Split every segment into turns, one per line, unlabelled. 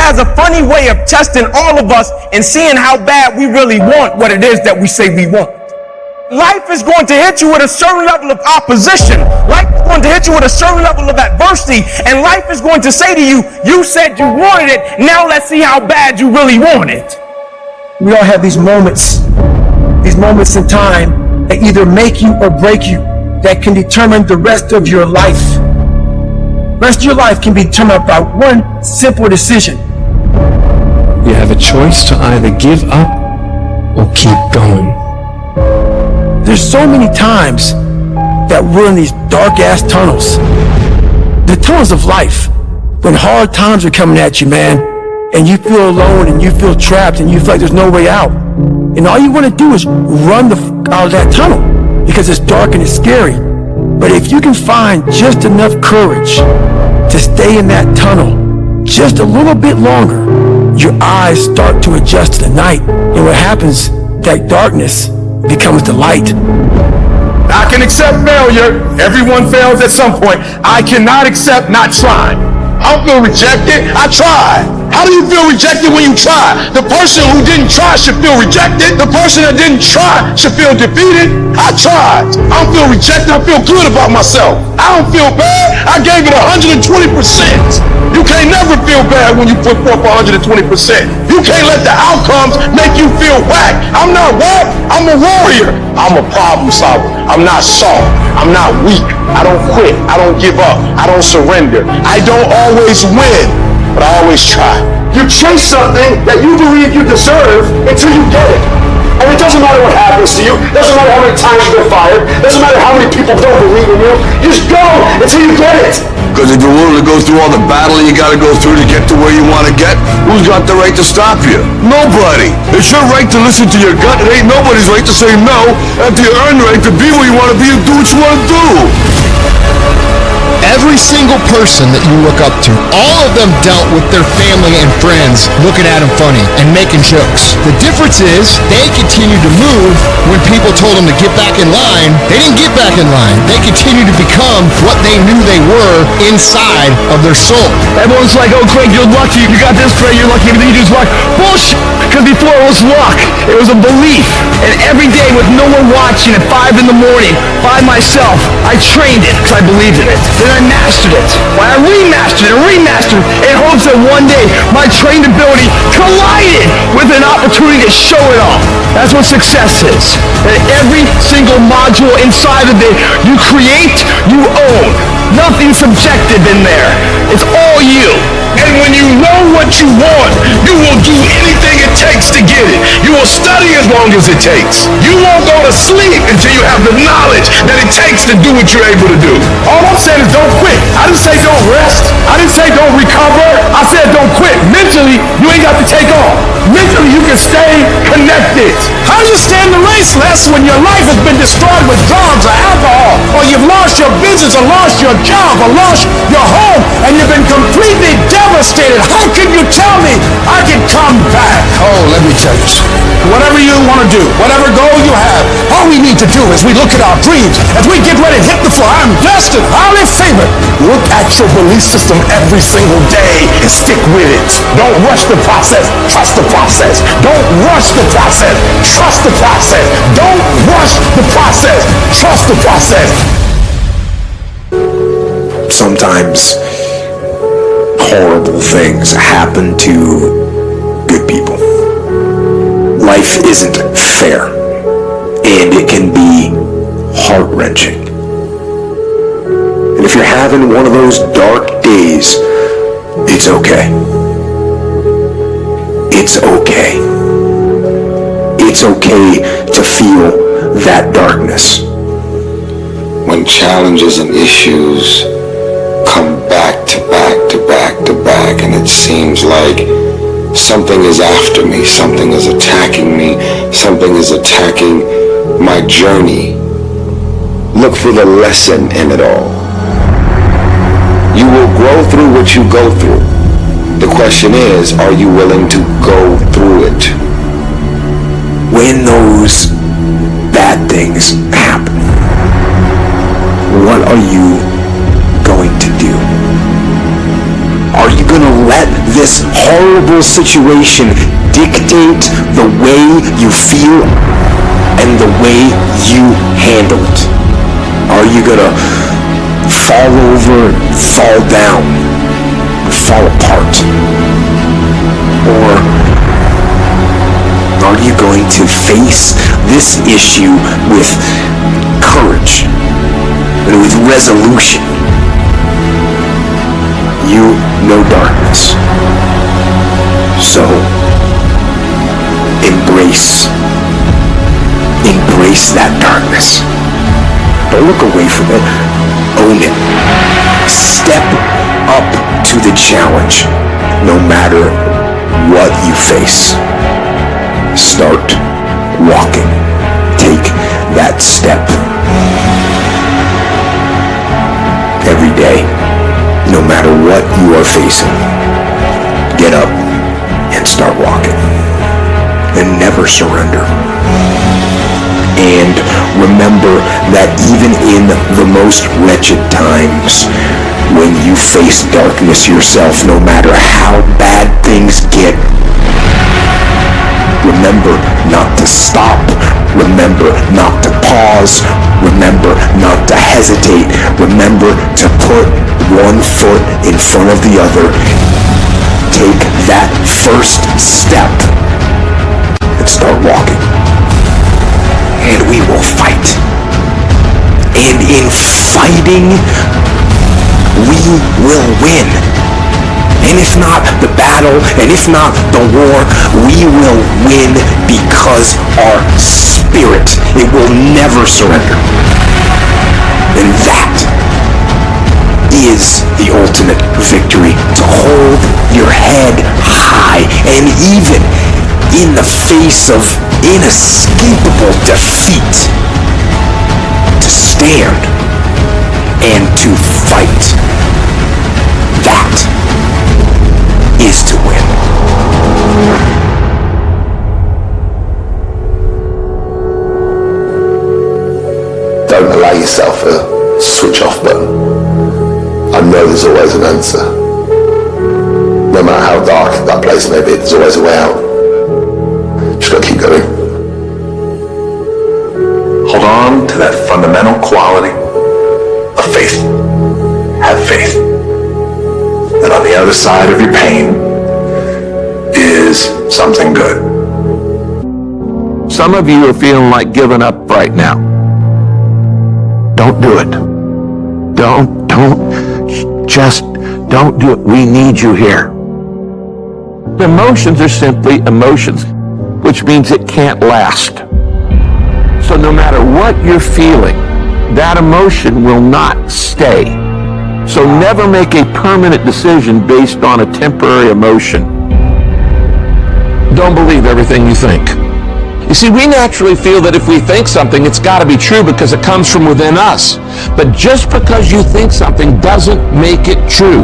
has a funny way of testing all of us and seeing how bad we really want what it is that we say we want. Life is going to hit you with a certain level of opposition. Life is going to hit you with a certain level of adversity. And life is going to say to you, you said you wanted it, now let's see how bad you really want it.
We all have these moments in time that either make you or break you, that can determine the rest of your life. The rest of your life can be determined by one simple decision.
You have a choice to either give up or keep going.
There's so many times that we're in these dark-ass tunnels. The tunnels of life, when hard times are coming at you, man, and you feel alone and you feel trapped and you feel like there's no way out. And all you want to do is run out of that tunnel because it's dark and it's scary. But if you can find just enough courage to stay in that tunnel just a little bit longer, your eyes start to adjust to the night. And what happens, that darkness becomes the light.
I can accept failure. Everyone fails at some point. I cannot accept not trying. I don't feel rejected. I tried. How do you feel rejected when you try? The person who didn't try should feel rejected. The person that didn't try should feel defeated. I tried. I don't feel rejected. I feel good about myself. I don't feel bad. I gave it 120%. You can't never feel bad when you put forth 120%. You can't let the outcomes make you feel whack. I'm not whack. I'm a warrior. I'm a problem solver. I'm not soft. I'm not weak. I don't quit. I don't give up. I don't surrender. I don't always win, but I always try. You chase something that you believe you deserve until you get it. And it doesn't matter what happens to you. It doesn't matter how many times you get fired. It doesn't matter how many people don't believe in you. You just go until you get it.
Because if you're willing to go through all the battle you got to go through to get to where you want to get, who's got the right to stop you? Nobody. It's your right to listen to your gut. It ain't nobody's right to say no after you earn the right to be where you want to be and do what you want to do.
Every single person that you look up to, all of them dealt with their family and friends looking at them funny and making jokes. The difference is they continued to move when people told them to get back in line. They didn't get back in line. They continued to become what they knew they were inside of their soul.
Everyone's like, oh, Craig, you're lucky. You got this, Craig, you're lucky. Everything you do is luck. Bullshit. Because before it was luck. It was a belief. And every day with no one watching at 5 in the morning by myself, I trained it because I believed in it. Then I mastered it. Well, I remastered it in hopes that one day my trained ability collided with an opportunity to show it off. That's what success is. That every single module inside of it you create, you own. Nothing subjective in there. It's all you. And when you know what you want, you will do anything it takes to get it. You will study as long as it takes. You won't go to sleep until you have the knowledge that it takes to do what you're able to do. All I'm saying is don't quit. I didn't say don't rest. I didn't say don't recover. I said don't quit. Mentally, you ain't got to take off. Mentally, you can stay connected. How do you stand the race, Les, when your life has been destroyed with drugs or alcohol, or you've lost your business, or lost your job, or lost your home, and you've been completely devastated? How can you tell me I can come back? Oh, let me tell you something. Whatever you want to do, whatever goal you have, all we need to do is we look at our dreams, as we get ready to hit the floor. I'm blessed and highly favored. Look at your belief system every single day and stick with it. Don't rush the process. Trust the process. Don't rush the process. Trust the process. Don't rush the process. Trust the process.
Sometimes horrible things happen to good people. Life isn't fair, and it can be heart-wrenching. And if you're having one of those dark days, it's okay. It's okay. It's okay to feel that darkness.
When challenges and issues come back to back to back to back, and it seems like something is after me, something is attacking me, something is attacking my journey, look for the lesson in it all. You will grow through what you go through. The question is, are you willing to go through it?
When those bad things happen, what are you going to do? Are you going to let this horrible situation dictate the way you feel and the way you handle it? Are you gonna fall over, fall down, fall apart? Or are you going to face this issue with courage and with resolution? You know darkness, so embrace that darkness. Don't look away from it, own it. Step up to the challenge, no matter what you face. Start walking. Take that step every day, no matter what you are facing. Get up and start walking, and never surrender. And remember that even in the most wretched times, when you face darkness yourself, no matter how bad things get, remember not to stop. Remember not to pause. Remember not to hesitate. Remember to put one foot in front of the other. Take that first step and start walking. And we will fight. And in fighting, we will win. And if not the battle, and if not the war, we will win because our spirit, it will never surrender. And that is the ultimate victory, to hold your head high, and even in the face of inescapable defeat, to stand and to fight. That is to win.
Don't allow yourself a switch off button. I know there's always an answer. No matter how dark that place may be, there's always a way out. Just gotta keep going. Hold on to that fundamental quality of faith. Have faith that on the other side of your pain is something good.
Some of you are feeling like giving up right now. Don't do it. Just don't do it. We need you here. Emotions are simply emotions, which means it can't last. So no matter what you're feeling, that emotion will not stay. So never make a permanent decision based on a temporary emotion. Don't believe everything you think. You see, we naturally feel that if we think something, it's got to be true because it comes from within us. But just because you think something doesn't make it true.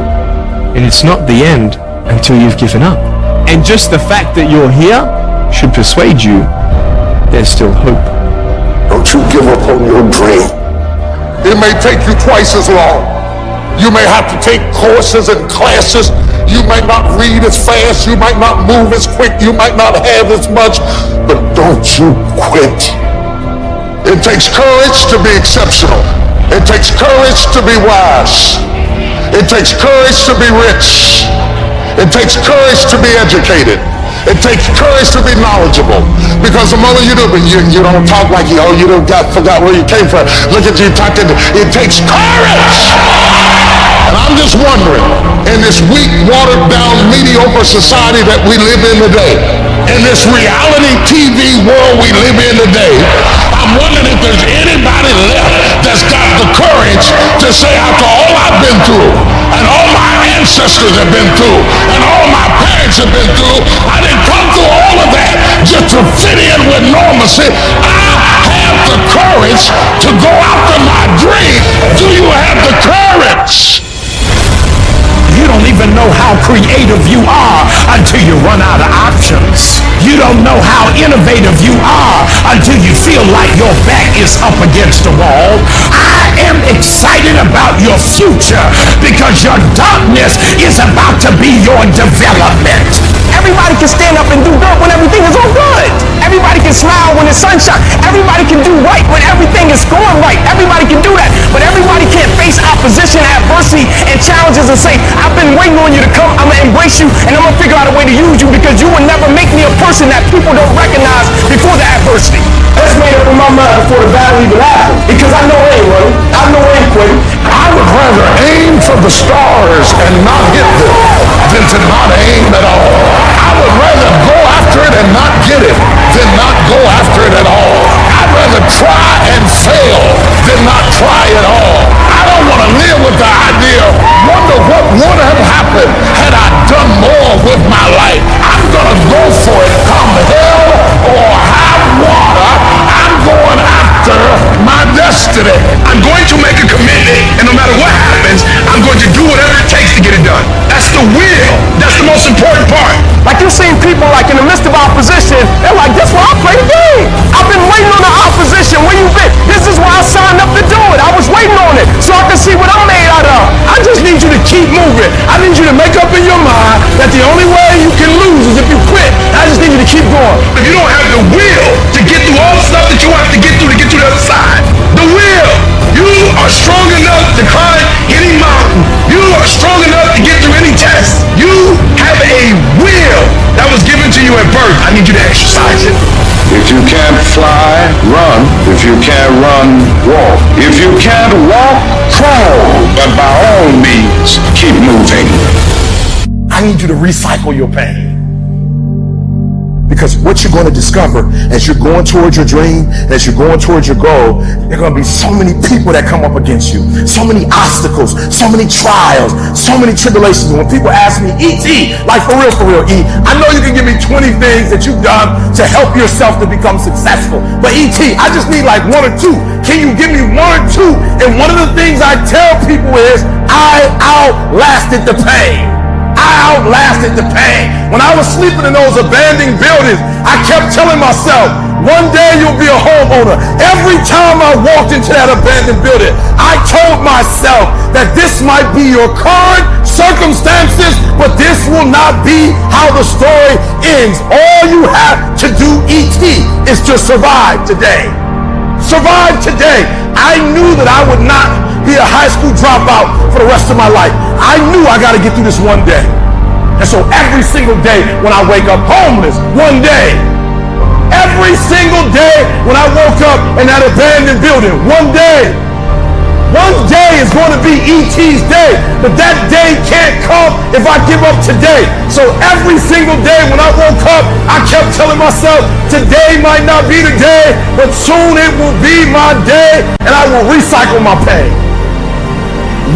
And it's not the end until you've given up. And just the fact that you're here should persuade you there's still hope.
Don't you give up on your dream. It may take you twice as long. You may have to take courses and classes. You might not read as fast. You might not move as quick. You might not have as much. But don't you quit. It takes courage to be exceptional. It takes courage to be wise. It takes courage to be rich. It takes courage to be educated. It takes courage to be knowledgeable. Because the moment you do, but you don't talk like you forgot where you came from. Look at you talking. It takes courage. And I'm just wondering, in this weak, watered down, mediocre society that we live in today, in this reality TV world we live in today, I'm wondering if there's anybody left that's got the courage to say, after all I've been through, and all my ancestors have been through, and all my parents have been through, I didn't come through all of that just to fit in with normalcy. I have the courage to go after my dream. Do you have the courage?
You don't even know how creative you are until you run out of options.
You don't know how innovative you are until you feel like your back is up against the wall. I am excited about your future because your darkness is about to be your development.
Everybody can stand up and do good when everything is all good. Everybody can smile when it's sunshine. Everybody can do right when everything is going right. Everybody can do that. But everybody can't face opposition, adversity, and challenges and say, I've been waiting on you to come. I'm going to embrace you, and I'm going to figure out a way to use you because you will never make me a person that people don't recognize before the adversity. That's made up in my mind before the battle even happened. Because I know I ain't running. I know I ain't quitting.
I would rather aim for the stars and not hit them than to not aim at all. I would rather go after it and not get it than not go after it at all. I'd rather try and fail than not try at all. I don't want to live with the idea, wonder what would have happened had I done more with my life. I'm going to go for it come hell or high water. I'm going after my destiny.
I'm going to make a commitment, and no matter what happens, I'm going to do whatever it takes to get it done. That's the will. That's the most important part.
Like you've seen people like in the midst of opposition, they're like, that's why I play the game. I've been waiting on the opposition. Where you been? This is why I signed up to do it. I was waiting on it so I can see what I'm made out of.
I just need you to keep moving. I need you to make up in your mind that the only way you can lose is if you quit. I just need you to keep going.
If you don't have the will to get through all the stuff that you have to get through to get to the other side, the will, you are strong enough to climb any mountain. You are strong enough to get through any test. You have a will that was given to you at birth. I need you to exercise it.
If you can't fly, run. If you can't run, walk. If you can't walk, crawl. But by all means, keep moving.
I need you to recycle your pain. Because what you're going to discover as you're going towards your dream, as you're going towards your goal, there are going to be so many people that come up against you, so many obstacles, so many trials, so many tribulations. When people ask me, E.T., like for real, E, I know you can give me 20 things that you've done to help yourself to become successful. But E.T., I just need like one or two. Can you give me one or two? And one of the things I tell people is, I outlasted the pain. I outlasted the pain. When I was sleeping in those abandoned buildings, I kept telling myself, one day you'll be a homeowner. Every time I walked into that abandoned building, I told myself that this might be your current circumstances, but this will not be how the story ends. All you have to do, E.T., is to survive today. Survive today. I knew that I would not be a high school dropout for the rest of my life. I knew I got to get through this one day. And so every single day when I wake up homeless, one day, every single day when I woke up in that abandoned building, one day is going to be E.T.'s day, but that day can't come if I give up today. So every single day when I woke up, I kept telling myself, today might not be the day, but soon it will be my day, and I will recycle my pain.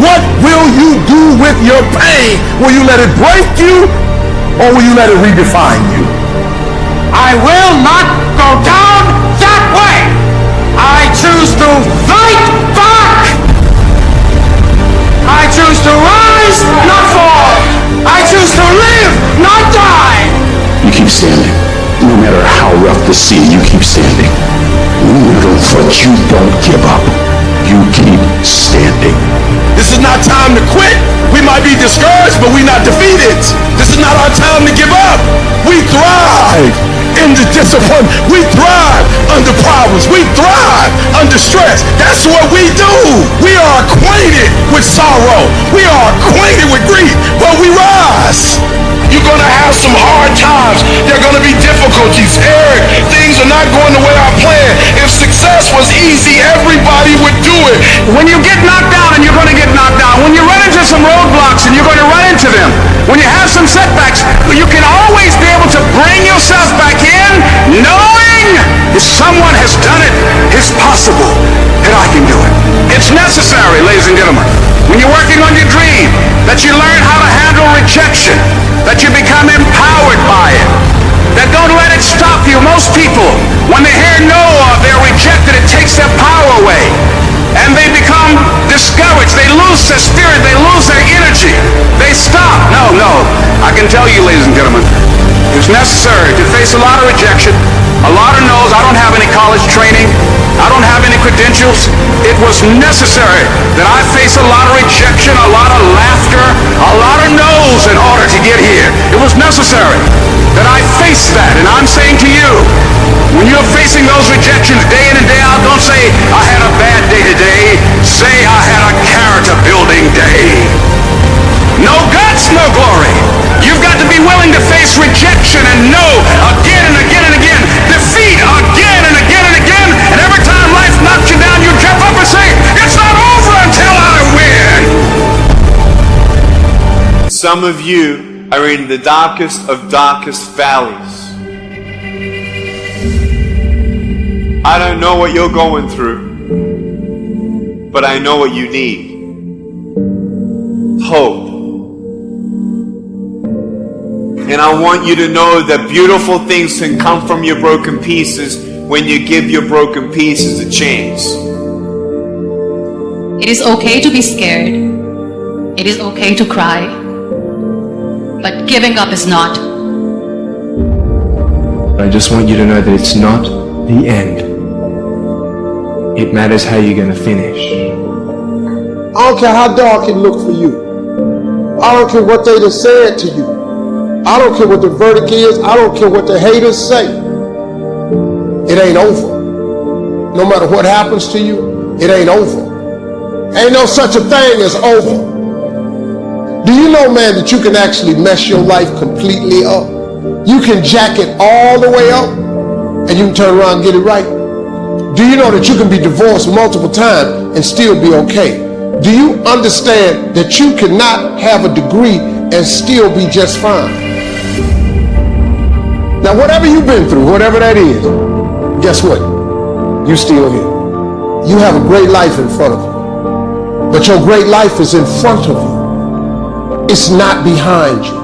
What will you do with your pain? Will you let it break you, or will you let it redefine you?
I will not go down that way. I choose to fight back. I choose to rise, not fall. I choose to live, not die.
You keep standing. No matter how rough the sea, you keep standing. Little foot, you don't give up. You keep standing.
This is not time to quit. We might be discouraged, but we're not defeated. This is not our time to give up. We thrive in the discipline. We thrive under problems. We thrive under stress. That's what we do. We are acquainted with sorrow. We are acquainted with grief, but we rise.
You're going to have some hard times. There are going to be difficulties. Eric, things are not going the way I planned. If success was easy, everybody would do it.
When you get knocked down, and you're going to get knocked down, when you run into some roadblocks, and you're going to run into them, when you have some setbacks, you can always be able to bring yourself back in, knowing if someone has done it, it's possible that I can do it. It's necessary, ladies and gentlemen, when you're working on your dream, that you learn how to handle rejection, that you become empowered by it, that don't let it stop you. Most people, when they hear no or they're rejected, it takes their power away, and they become discouraged. They lose their spirit. They lose their energy. They stop. No. I can tell you, ladies and gentlemen, if was necessary to face a lot of rejection, a lot of no's. I don't have any college training. I don't have any credentials. It was necessary that I face a lot of rejection, a lot of laughter, a lot of no's in order to get here. It was necessary that I face that. And I'm saying to you, when you're facing those rejections day in and day out, don't say, I had a bad day today. Say, I had a character building day. No guts, no glory. You've got to be willing to face rejection and no again and again and again. Defeat again and again and again. And every time life knocks you down, you jump up and say, it's not over until I win.
Some of you are in the darkest of darkest valleys. I don't know what you're going through, but I know what you need. Hope. And I want you to know that beautiful things can come from your broken pieces when you give your broken pieces a chance.
It is okay to be scared. It is okay to cry. But giving up is not.
I just want you to know that it's not the end. It matters how you're going to finish.
I don't care how dark it looked for you. I don't care what they just said to you. I don't care what the verdict is. I don't care what the haters say. It ain't over. No matter what happens to you, it ain't over. Ain't no such a thing as over. Do you know, man, that you can actually mess your life completely up? You can jack it all the way up and you can turn around and get it right. Do you know that you can be divorced multiple times and still be okay? Do you understand that you cannot have a degree and still be just fine? Now, whatever you've been through, whatever that is, guess what? You're still here. You have a great life in front of you. But your great life is in front of you. It's not behind you.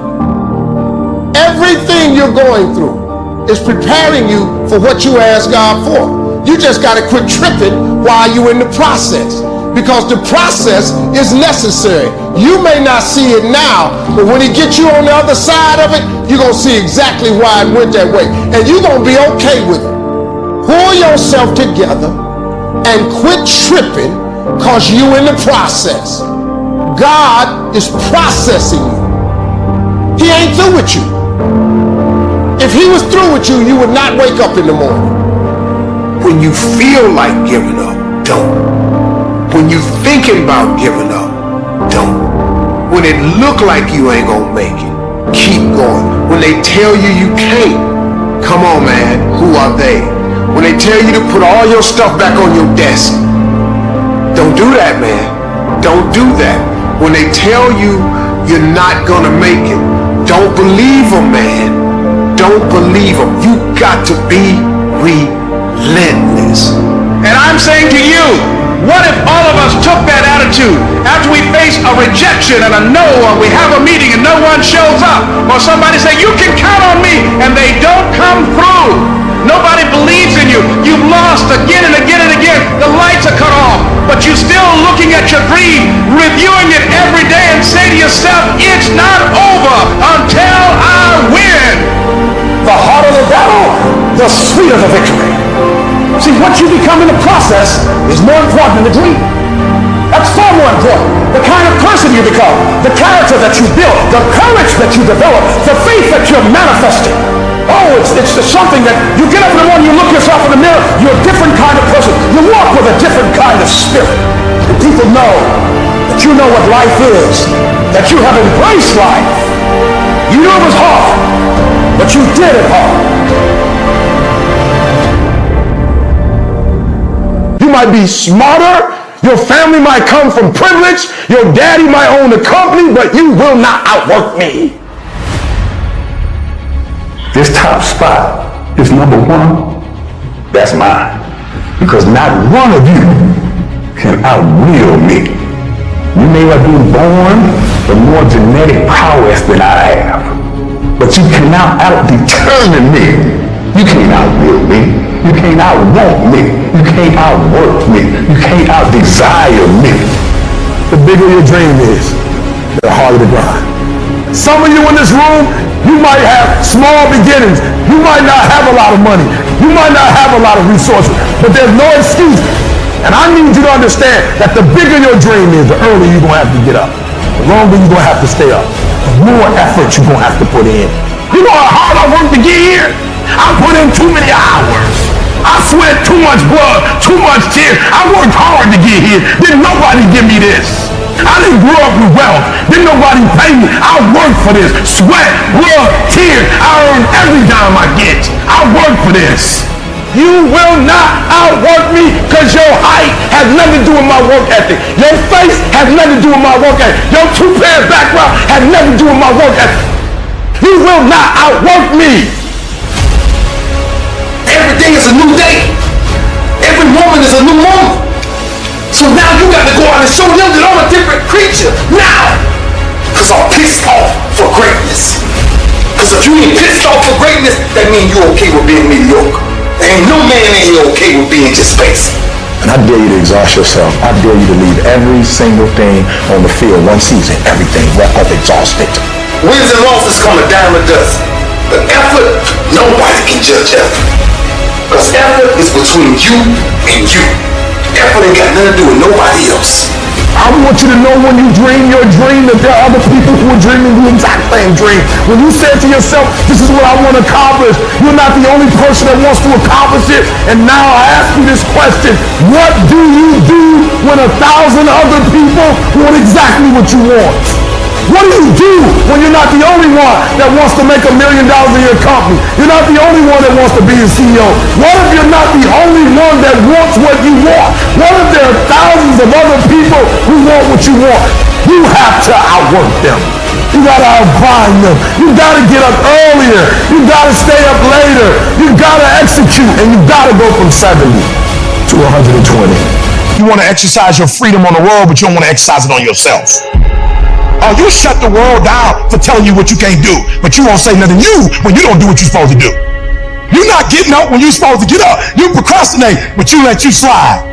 Everything you're going through is preparing you for what you asked God for. You just got to quit tripping while you're in the process, because the process is necessary. You may not see it now, but when it gets you on the other side of it, you're going to see exactly why it went that way. And you're going to be okay with it. Pull yourself together and quit tripping because you're in the process. God is processing you. He ain't through with you. If he was through with you, you would not wake up in the morning.
When you feel like giving up, don't. When you thinking about giving up, don't. When it look like you ain't gonna make it, keep going. When they tell you you can't, come on, man, who are they? When they tell you to put all your stuff back on your desk, don't do that, man. Don't do that. When they tell you you're not gonna make it, don't believe them, man. Don't believe them. You got to be relentless.
And I'm saying to you, what if all of us took that attitude after we face a rejection and a no, or we have a meeting and no one shows up, or somebody say, you can count on me, and they don't come through. Nobody believes in you. You've lost again and again and again. The lights are cut off, but you're still looking at your dream, reviewing it every day, and say to yourself, it's not over until I win.
The harder the battle, the sweeter the victory. See, what you become in the process is more important than the dream. That's far more important. The kind of person you become, the character that you build, the courage that you develop, the faith that you're manifesting. Oh, it's something that you get up in the morning, you look yourself in the mirror, you're a different kind of person. You walk with a different kind of spirit. And people know that you know what life is, that you have embraced life. You knew it was hard, but you did it hard. You might be smarter, your family might come from privilege, your daddy might own the company, but you will not outwork me.
This top spot is number one. That's mine. Because not one of you can outwill me. You may have been born with more genetic prowess than I have, but you cannot out-determine me. You can't outwill me. You can't outwant me. You can't outwork me. You can't outdesire me.
The bigger your dream is, the harder the grind. Some of you in this room, you might have small beginnings. You might not have a lot of money. You might not have a lot of resources, but there's no excuse. And I need you to understand that the bigger your dream is, the earlier you're going to have to get up. The longer you're going to have to stay up. The more effort you're going to have to put in. You know how hard I worked to get here? I put in too many hours. I sweat too much blood, too much tears. I worked hard to get here. Didn't nobody give me this. I didn't grow up with wealth. Didn't nobody pay me. I worked for this. Sweat, blood, tears. I earn every dime I get. I work for this. You will not outwork me because your height has nothing to do with my work ethic. Your face has nothing to do with my work ethic. Your two-parent background has nothing to do with my work ethic. You will not outwork me.
Every day is a new day. Every moment is a new moment. So now you got to go out and show them that I'm a different creature. Now. Because I'm pissed off for greatness. Because if you ain't pissed off for greatness, that means you're okay with being mediocre. There ain't no man in here okay with being just basic.
And I dare you to exhaust yourself. I dare you to leave every single thing on the field one season. Everything. Walk off exhausted.
Wins and losses come a dime a dozen. But effort, nobody can judge effort. Because effort is between you and you. Effort ain't got nothing to do with nobody else.
I want you to know when you dream your dream that there are other people who are dreaming the exact same dream. When you say to yourself, this is what I want to accomplish, you're not the only person that wants to accomplish it. And now I ask you this question, what do you do when 1,000 other people want exactly what you want? What do you do when you're not the only one that wants to make $1 million in your company? You're not the only one that wants to be a CEO. What if you're not the only one that wants what you want? What if there are thousands of other people who want what you want? You have to outwork them. You got to outbind them. You got to get up earlier. You got to stay up later. You got to execute, and you got to go from 70 to 120. You want to exercise your freedom on the world, but you don't want to exercise it on yourself. Oh, you shut the world down for telling you what you can't do, but you won't say nothing to you when you don't do what you're supposed to do. You're not getting up when you're supposed to get up. You procrastinate, but you let you slide.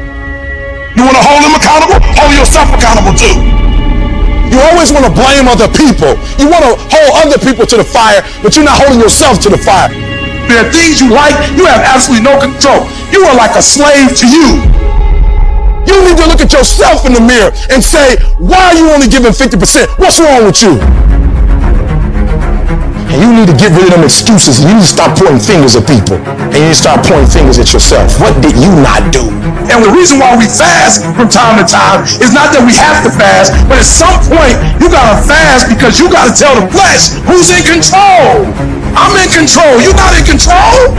You want to hold them accountable? Hold yourself accountable too. You always want to blame other people. You want to hold other people to the fire, but you're not holding yourself to the fire. There are things you like, you have absolutely no control. You are like a slave to you. You need to look at yourself in the mirror and say, why are you only giving 50%? What's wrong with you? And you need to get rid of them excuses. You need to stop pointing fingers at people. And you need to start pointing fingers at yourself. What did you not do? And the reason why we fast from time to time is not that we have to fast, but at some point, you gotta fast because you gotta tell the flesh who's in control. I'm in control. You're not in control.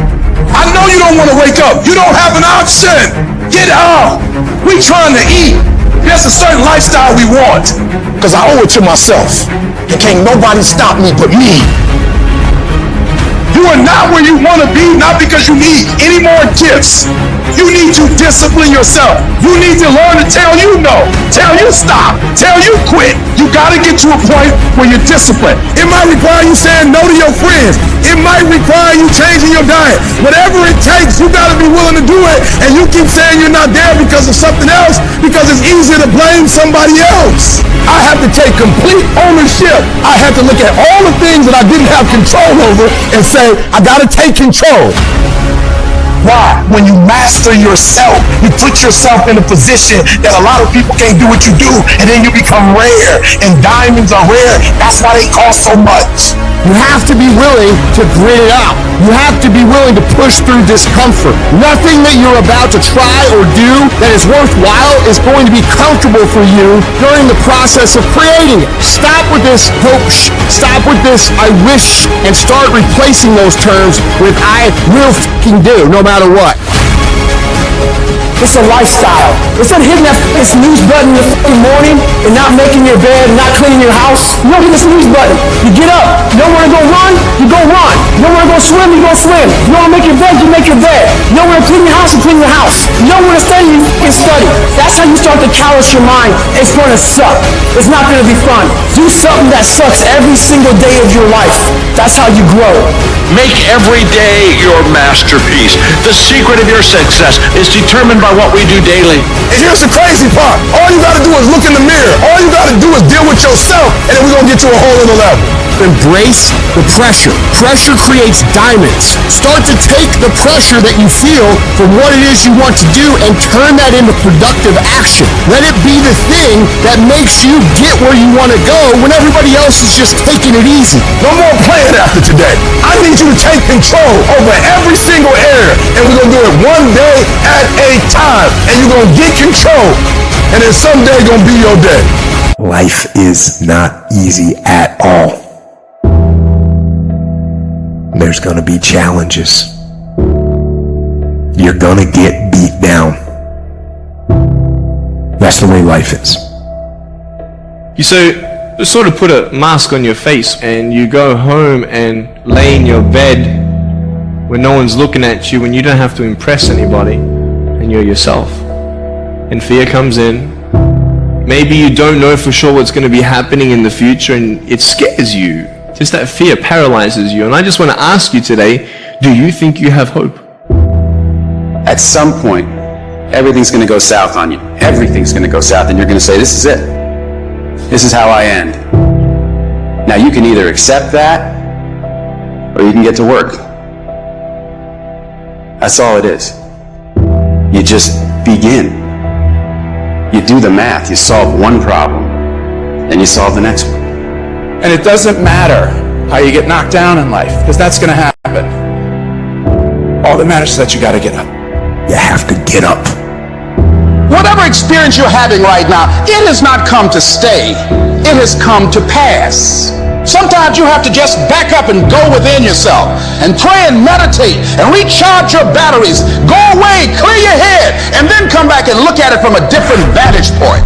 I know you don't want to wake up. You don't have an option. Get up. We trying to eat. There's a certain lifestyle we want. Because I owe it to myself. And can't nobody stop me but me. You are not where you want to be, not because you need any more gifts. You need to discipline yourself. You need to learn to tell you no, tell you stop, tell you quit. You got to get to a point where you're disciplined. It might require you saying no to your friends. It might require you changing your diet. Whatever it takes, you got to be willing to do it. And you keep saying you're not there because of something else, because it's easier to blame somebody else. I have to take complete ownership. I have to look at all the things that I didn't have control over and say, I got to take control. Why? When you master yourself, you put yourself in a position that a lot of people can't do what you do, and then you become rare, and diamonds are rare. That's why they cost so much.
You have to be willing to grit it out. You have to be willing to push through discomfort. Nothing that you're about to try or do that is worthwhile is going to be comfortable for you during the process of creating it. Stop with this hope, stop with this I wish, and start replacing those terms with I will fucking do, no matter what.
It's a lifestyle. Instead of hitting that snooze button in the morning and not making your bed and not cleaning your house, you don't hit the snooze button. You get up. You don't want to go run, you go run. You don't want to go swim, you go swim. You don't want to make your bed, you make your bed. You don't want to clean your house, you clean your house. You don't want to study, you fucking study. That's how you start to callous your mind. It's going to suck. It's not going to be fun. Do something that sucks every single day of your life. That's how you grow.
Make every day your masterpiece. The secret of your success is determined by what we do daily.
And here's the crazy part. All you got to do is look in the mirror. All you got to do is deal with yourself, and then we're going to get to a whole other level.
embrace the pressure. Pressure creates diamonds. Start to take the pressure that you feel for what it is you want to do and turn that into productive action. Let it be the thing that makes you get where you want to go when everybody else is just taking it easy.
No more playing after today. I need you to take control over every single area, and we're going to do it one day at a time, and you're going to get control, and then someday going to be your day.
Life is not easy at all. There's going to be challenges. You're going to get beat down. That's the way life is.
You sort of put a mask on your face and you go home and lay in your bed when no one's looking at you, when you don't have to impress anybody and you're yourself. And fear comes in. Maybe you don't know for sure what's going to be happening in the future and it scares you. Just that fear paralyzes you. And I just want to ask you today, do you think you have hope?
At some point, everything's going to go south on you. Everything's going to go south and you're going to say, this is it. This is how I end. Now you can either accept that or you can get to work. That's all it is. You just begin. You do the math, you solve one problem, then you solve the next one.
And it doesn't matter how you get knocked down in life, because that's going to happen. All that matters is that you got to get up.
You have to get up.
Whatever experience you're having right now, it has not come to stay. It has come to pass. Sometimes you have to just back up and go within yourself and pray and meditate and recharge your batteries. Go away, clear your head, and then come back and look at it from a different vantage point.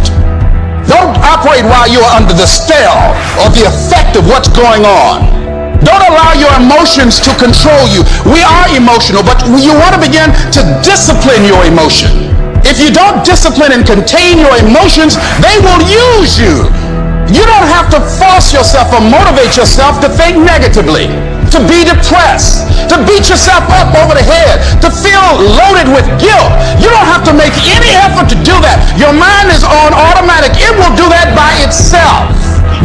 Don't operate while you're under the spell or the effect of what's going on. Don't allow your emotions to control you. We are emotional, but you want to begin to discipline your emotion. If you don't discipline and contain your emotions, they will use you. You don't have to force yourself or motivate yourself to think negatively, to be depressed, to beat yourself up over the head, to feel loaded with guilt. You don't have to make any effort to do that. Your mind is on automatic. It will do that by itself.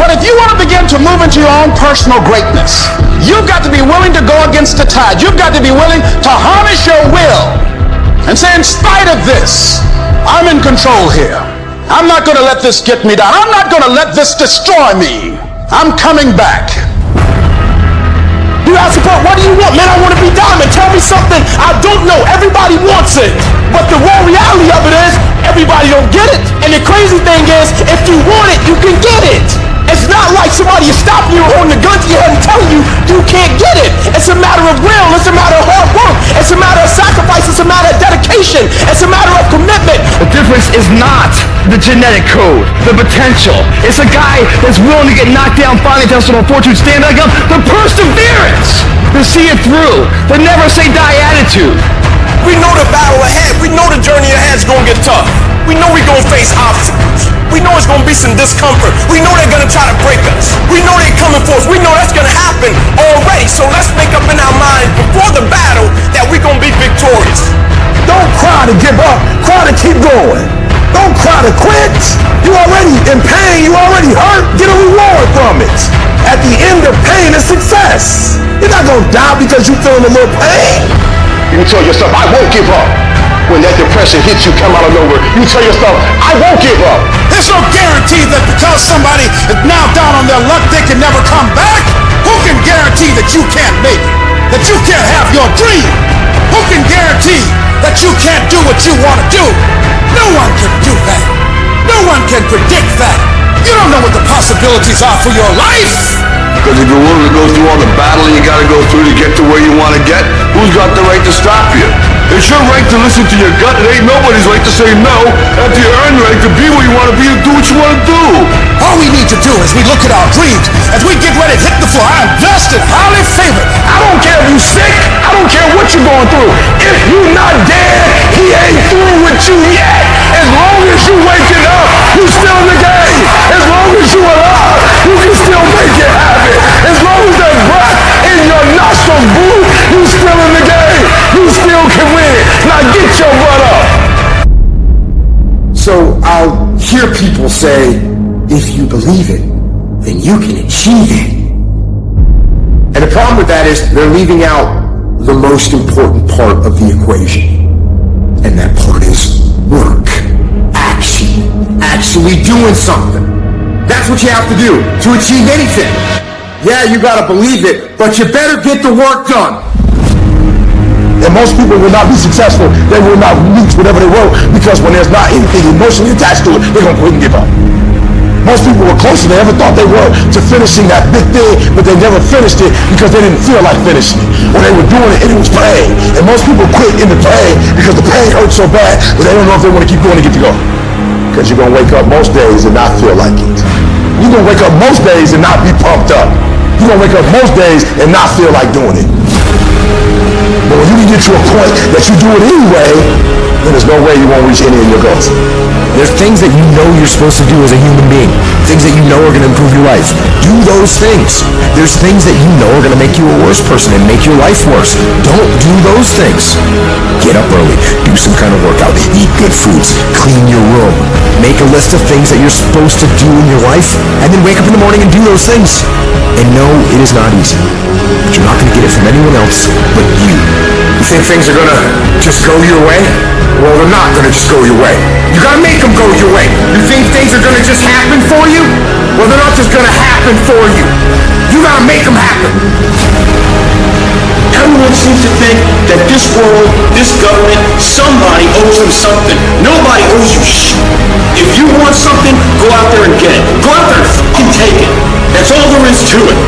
But if you want to begin to move into your own personal greatness, you've got to be willing to go against the tide. You've got to be willing to harness your will and say, in spite of this, I'm in control here. I'm not going to let this get me down. I'm not going to let this destroy me. I'm coming back.
You ask support, what do you want? Man, I want to be diamond. Tell me something I don't know. Everybody wants it. But the raw reality of it is, everybody don't get it. And the crazy thing is, if you want it, you can get it. It's not like somebody is stopping you, holding the gun to your head and telling you you can't get it. It's a matter of will. It's a matter of hard work. It's a matter of sacrifice. It's a matter of dedication. It's a matter of commitment.
The difference is not the genetic code, the potential. It's a guy that's willing to get knocked down, finally tested on fortune, stand back up. The perseverance to see it through. The never say die attitude.
We know the battle ahead. We know the journey ahead is going to get tough. We know we're going to face obstacles. We know it's going to be some discomfort. We know they're going to try to break us. We know they're coming for us. We know that's going to happen already. So let's make up in our mind before the battle that we're going to be victorious.
Don't cry to give up. Cry to keep going. Don't cry to quit. You already in pain. You already hurt. Get a reward from it. At the end of pain is success. You're not going to die because you're feeling a little pain.
You tell yourself, I won't give up. When that depression hits you, come out of nowhere, you tell yourself, I won't give up. There's no guarantee that because somebody is now down on their luck, they can never come back. Who can guarantee that you can't make it? That you can't have your dream? Who can guarantee that you can't do what you want to do? No one can do that. No one can predict that. You don't know what the possibilities are for your life.
Because if you're willing to go through all the battle you got to go through to get to where you want to get, who's got the right to stop you? It's your right to listen to your gut. It ain't nobody's right to say no after you earn the right to be where you want to be and do what you want to do.
All we need to do is we look at our dreams, as we get ready to hit the floor. I'm blessed and highly favored.
I don't care if you're sick. I don't care what you're going through. If you're not dead, he ain't through with you yet. As long as you waking up, you still in the game. As long as you alive, you can still make it happen. As long as that breath in your nostrils blue, you still in the game. You still can win it. Now get your butt up.
So I'll hear people say, if you believe it, then you can achieve it. And the problem with that is they're leaving out the most important part of the equation. And that part is work, action, actually doing something. That's what you have to do to achieve anything. Yeah, you gotta believe it, but you better get the work done.
And most people will not be successful. They will not reach whatever they want because when there's not anything emotionally attached to it, they're going to quit and give up. Most people were closer than they ever thought they were to finishing that big thing, but they never finished it because they didn't feel like finishing it. Or they were doing it and it was pain. And most people quit in the pain because the pain hurts so bad that they don't know if they want to keep going to get to go. Because you're going to wake up most days and not feel like it. You're going to wake up most days and not be pumped up. You're going to wake up most days and not feel like doing it. But when you can get to a point that you do it anyway, then there's no way you won't reach any of your goals.
There's things that you know you're supposed to do as a human being. Things that you know are going to improve your life. Do those things. There's things that you know are going to make you a worse person and make your life worse. Don't do those things. Get up early. Do some kind of workout. Eat good foods. Clean your room. Make a list of things that you're supposed to do in your life, and then wake up in the morning and do those things. And no, it is not easy. But you're not going to get it from anyone else but you.
You think things are going to just go your way? Well, they're not going to just go your way. You got to make them go your way. You think things are going to just happen for you? Well, they're not just going to happen for you. You got to make them happen.
Everyone seems to think that this world, this government, somebody owes them something. Nobody owes you shit. If you want something, go out there and get it. Go out there and fucking take it. That's all there is to it.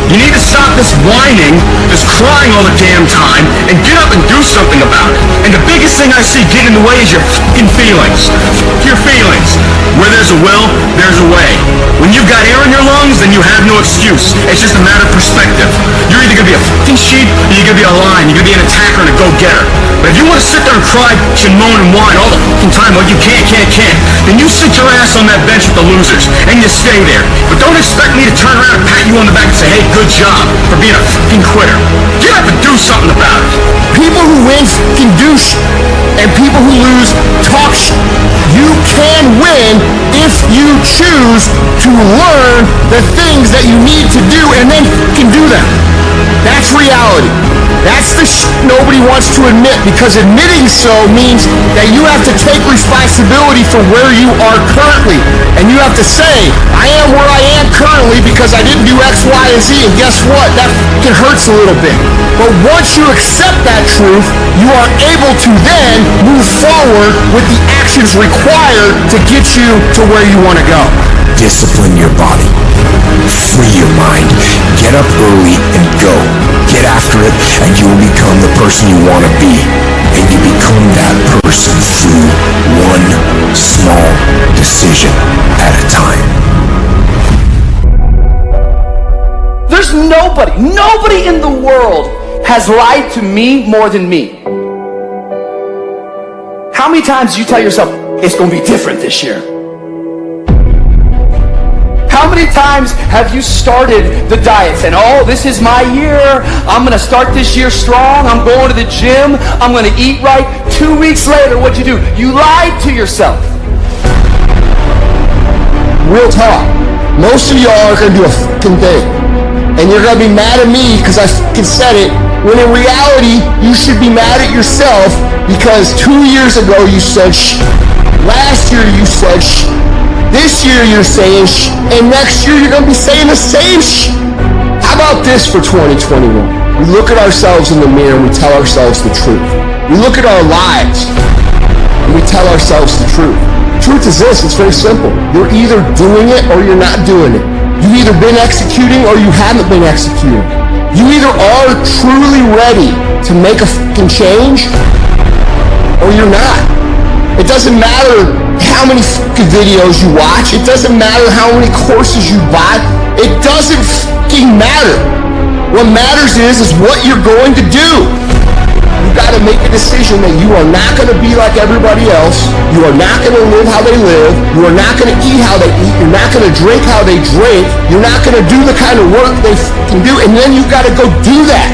You need to stop this whining, this crying all the damn time, and get up and do something about it. And the biggest thing I see get in the way is your fucking feelings. Your feelings. Where there's a will, there's a way. When you've got air in your lungs, then you have no excuse. It's just a matter of perspective. You're either going to be a fucking sheep, or you're going to be a lion. You're going to be an attacker and a go-getter. But if you want to sit there and cry, and moan and whine all the fucking time, well, you can't, then you sit your ass on that bench with the losers, and you stay there. But don't expect me to turn around and pat you on the back and say, hey, good job for being a fucking quitter. You have to do something about it.
People who win can do and people who lose talk You can win if you choose to learn the things that you need to do and then can do them. That's reality. That's the nobody wants to admit, because admitting so means that you have to take responsibility for where you are currently. And you have to say, I am where I am currently because I didn't do X, Y, and Z. And guess what? That hurts a little bit. But once you accept that truth, you are able to then move forward with the actions required to get you to where you want to go.
Discipline your body. Free your mind. Get up early and go. Get after it, and you will become the person you want to be. And you become that person through one small decision at a time.
There's nobody in the world has lied to me more than me. How many times do you tell yourself, it's going to be different this year? How many times have you started the diet saying, oh, this is my year. I'm going to start this year strong. I'm going to the gym. I'm going to eat right. 2 weeks later, what'd you do? You lied to yourself.
Real talk. Most of y'all are going to do a fucking thing. And you're going to be mad at me because I fucking said it. When in reality, you should be mad at yourself because 2 years ago you said shh. Last year you said shh. This year you're saying shh, and next year you're going to be saying the same shh. How about this for 2021? We look at ourselves in the mirror and we tell ourselves the truth. We look at our lives and we tell ourselves the truth. Truth is this, it's very simple. You're either doing it or you're not doing it. You've either been executing or you haven't been executing. You either are truly ready to make a fucking change or you're not. It doesn't matter how many fucking videos you watch. It doesn't matter how many courses you buy. It doesn't fucking matter. What matters is what you're going to do. You got to make a decision that you are not going to be like everybody else. You are not going to live how they live. You are not going to eat how they eat. You're not going to drink how they drink. You're not going to do the kind of work they fucking do. And then you got to go do that.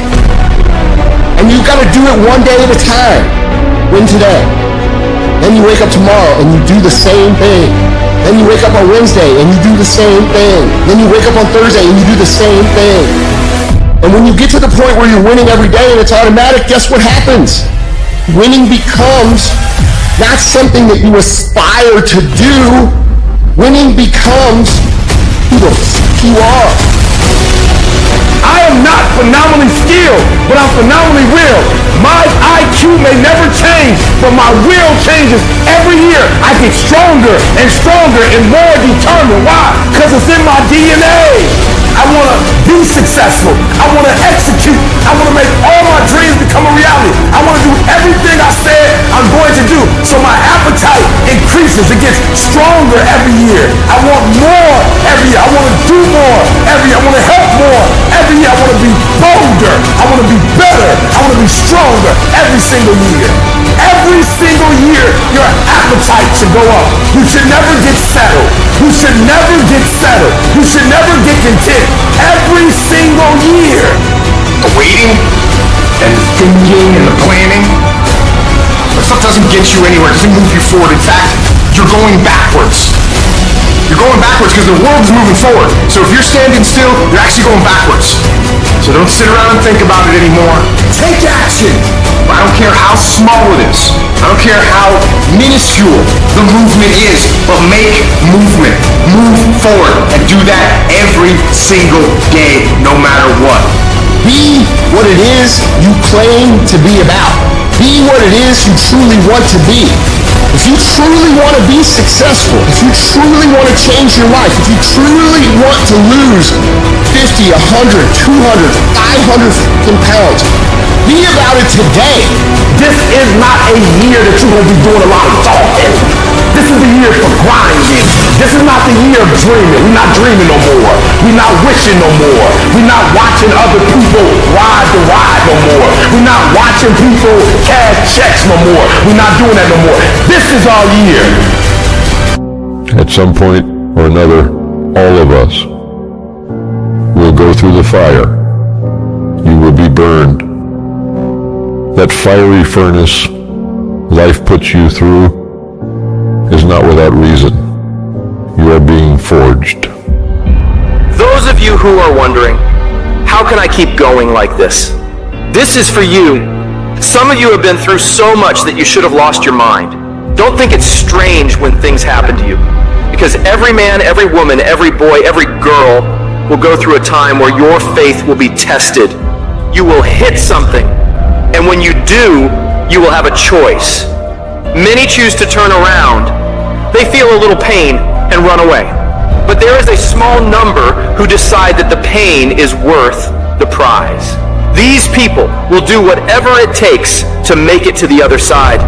And you got to do it one day at a time. Win today. Then you wake up tomorrow and you do the same thing. Then you wake up on Wednesday and you do the same thing. Then you wake up on Thursday and you do the same thing.
And when you get to the point where you're winning every day and it's automatic, guess what happens? Winning becomes not something that you aspire to do. Winning becomes who the f*** you are.
I am not phenomenally skilled, but I'm phenomenally real. My IQ may never change, but my will changes every year. I get stronger and stronger and more determined. Why? Because it's in my DNA. I want to be successful. I want to execute. I want to make all my dreams become a reality. I want to do everything I said I'm going to do. So my appetite increases. It gets stronger every year. I want more every year. I want to do more every year. I want to help more every year. I want to be bolder. I want to be better. I want to be stronger every single year. Every single year, your appetite should go up. You should never get settled. You should never get settled. You should never get content. Every single year.
The waiting and the thinking and the planning, that stuff doesn't get you anywhere. It doesn't move you forward. In fact, you're going backwards. You're going backwards because the world's moving forward. So if you're standing still, you're actually going backwards. So don't sit around and think about it anymore. Take action. I don't care how small it is. I don't care how minuscule the movement is, but make movement. Move forward and do that every single day, no matter what.
Be what it is you claim to be about. Be what it is you truly want to be. If you truly want to be successful, if you truly want to change your life, if you truly want to lose 50, 100, 200, 500 pounds, be about it today.
This is not a year that you're going to be doing a lot of talking. This is the year for grinding. This is not the year of dreaming. We're not dreaming no more. We're not wishing no more. We're not watching other people ride the ride no more. We're not watching people cash checks no more. We're not doing that no more. This is our year.
At some point or another, all of us will go through the fire. You will be burned. That fiery furnace life puts you through is not without reason. You are being forged.
Those of you who are wondering, how can I keep going like this? This is for you. Some of you have been through so much that you should have lost your mind. Don't think it's strange when things happen to you, because every man, every woman, every boy, every girl will go through a time where your faith will be tested. You will hit something, and when you do, you will have a choice. Many choose to turn around. They feel a little pain and run away. But there is a small number who decide that the pain is worth the prize. These people will do whatever it takes to make it to the other side.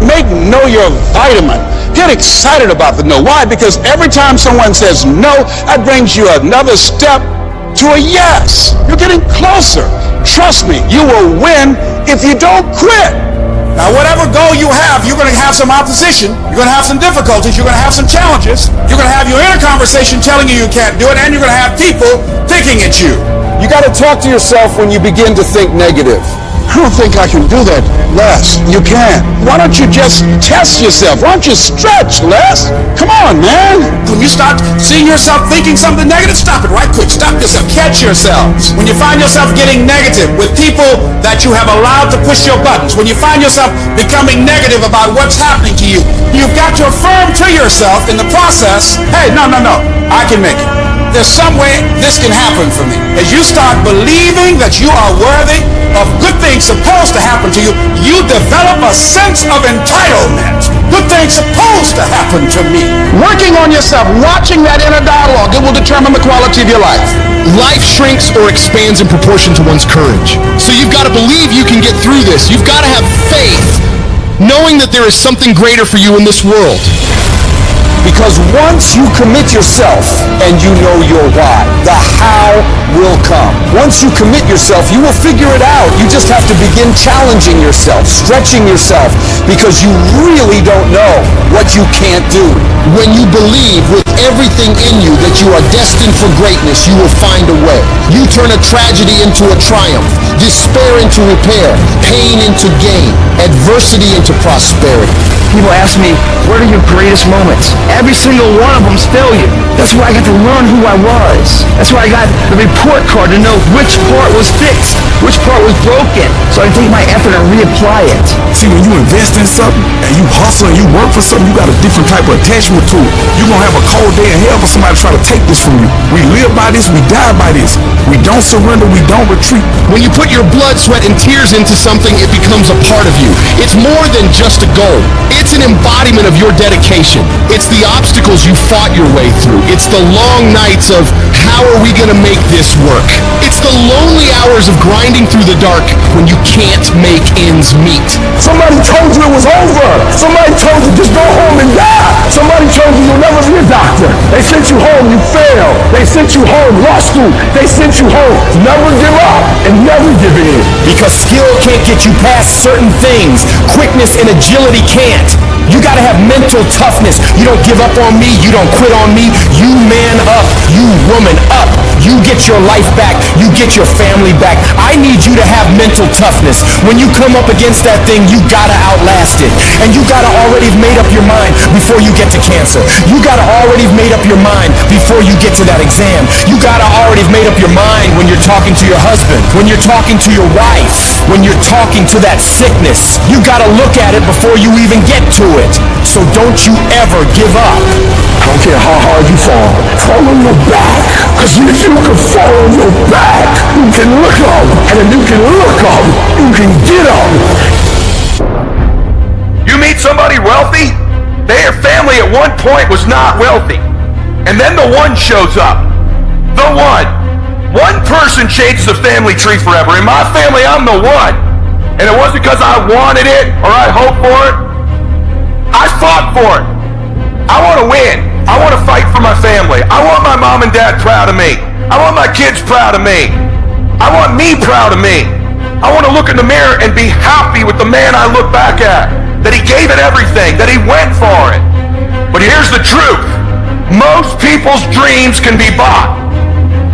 Make know your vitamin. Get excited about the no. Why? Because every time someone says no, that brings you another step to a yes. You're getting closer. Trust me, you will win if you don't quit. Now, whatever goal you have, you're going to have some opposition. You're going to have some difficulties. You're going to have some challenges. You're going to have your inner conversation telling you you can't do it, and you're going to have people picking at you. You got to talk to yourself when you begin to think negative. I don't think I can do that, Les. You can. Why don't you just test yourself? Why don't you stretch, Les? Come on, man. When you start seeing yourself thinking something negative, stop it right quick. Stop yourself. Catch yourselves. When you find yourself getting negative with people that you have allowed to push your buttons, when you find yourself becoming negative about what's happening to you, you've got to affirm to yourself in the process, hey, no, I can make it. There's some way this can happen for me. As you start believing that you are worthy of good things supposed to happen to you, you develop a sense of entitlement. Good things supposed to happen to me. Working on yourself, watching that inner dialogue, it will determine the quality of your life.
Life shrinks or expands in proportion to one's courage. So you've got to believe you can get through this. You've got to have faith, knowing that there is something greater for you in this world.
Because once you commit yourself and you know your why, the how will come. Once you commit yourself, you will figure it out. You just have to begin challenging yourself, stretching yourself, because you really don't know what you can't do.
When you believe with everything in you that you are destined for greatness, you will find a way. You turn a tragedy into a triumph. despair into repair, pain into gain, adversity into prosperity.
People ask me, what are your greatest moments? Every single one of them's failure. That's why I got to learn who I was. That's why I got the report card to know which part was fixed, which part was broken, so I can take my effort and reapply it.
See, when you invest in something and you hustle and you work for something, you got a different type of attachment to it. You're going to have a cold day in hell for somebody trying to take this from you. We live by this, we die by this. We don't surrender, we don't retreat.
When you put your blood, sweat, and tears into something, it becomes a part of you. It's more than just a goal. It's an embodiment of your dedication. It's the obstacles you fought your way through. It's the long nights of, how are we going to make this work? It's the lonely hours of grinding through the dark when you can't make ends meet.
Somebody told you it was over. Somebody told you just go home and die. Somebody told you you'll never be a doctor. They sent you home, you failed. They sent you home, law school. They sent you home, never give up and never give in.
Because skill can't get you past certain things. Quickness and agility can't. You gotta have mental toughness. You don't give up on me. You don't quit on me. You man up. You woman up. You get your life back. You get your family back. I need you to have mental toughness. When you come up against that thing, you gotta outlast it. And you gotta already have made up your mind before you get to cancer. You gotta already have made up your mind before you get to that exam. You gotta already have made up your mind when you're talking to your husband, when you're talking to your wife, when you're talking to that sickness. You gotta look at it before you even get to it. So don't you ever give up.
I don't care how hard you fall on your back. Because if you can fall on your back, you can look up. And if you can look up, you can get up.
You meet somebody wealthy, their family at one point was not wealthy. And then the one shows up. The one. One person changes the family tree forever. In my family, I'm the one. And it wasn't because I wanted it or I hoped for it. I fought for it. I want to win. I want to fight for my family. I want my mom and dad proud of me. I want my kids proud of me. I want me proud of me. I want to look in the mirror and be happy with the man I look back at. That he gave it everything. That he went for it. But here's the truth. Most people's dreams can be bought.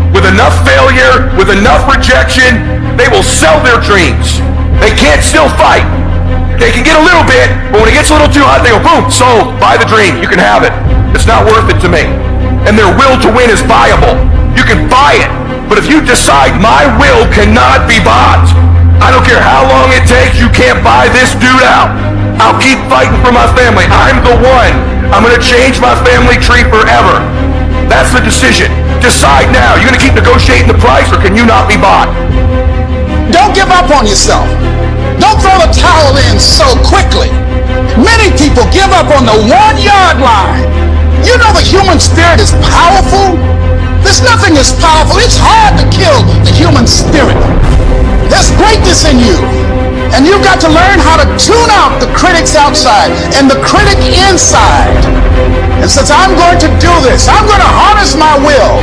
With enough failure, with enough rejection, they will sell their dreams. They can't still fight. They can get a little bit, but when it gets a little too hot, they go, boom, sold, buy the dream, you can have it. It's not worth it to me. And their will to win is buyable. You can buy it, but if you decide my will cannot be bought, I don't care how long it takes, you can't buy this dude out. I'll keep fighting for my family. I'm the one. I'm going to change my family tree forever. That's the decision. Decide now. You're going to keep negotiating the price, or can you not be bought?
Don't give up on yourself. Don't throw the towel in so quickly. Many people give up on the 1-yard line. You know the human spirit is powerful. There's nothing as powerful. It's hard to kill the human spirit. There's greatness in you. And you've got to learn how to tune out the critics outside and the critic inside. And since I'm going to do this, I'm going to harness my will.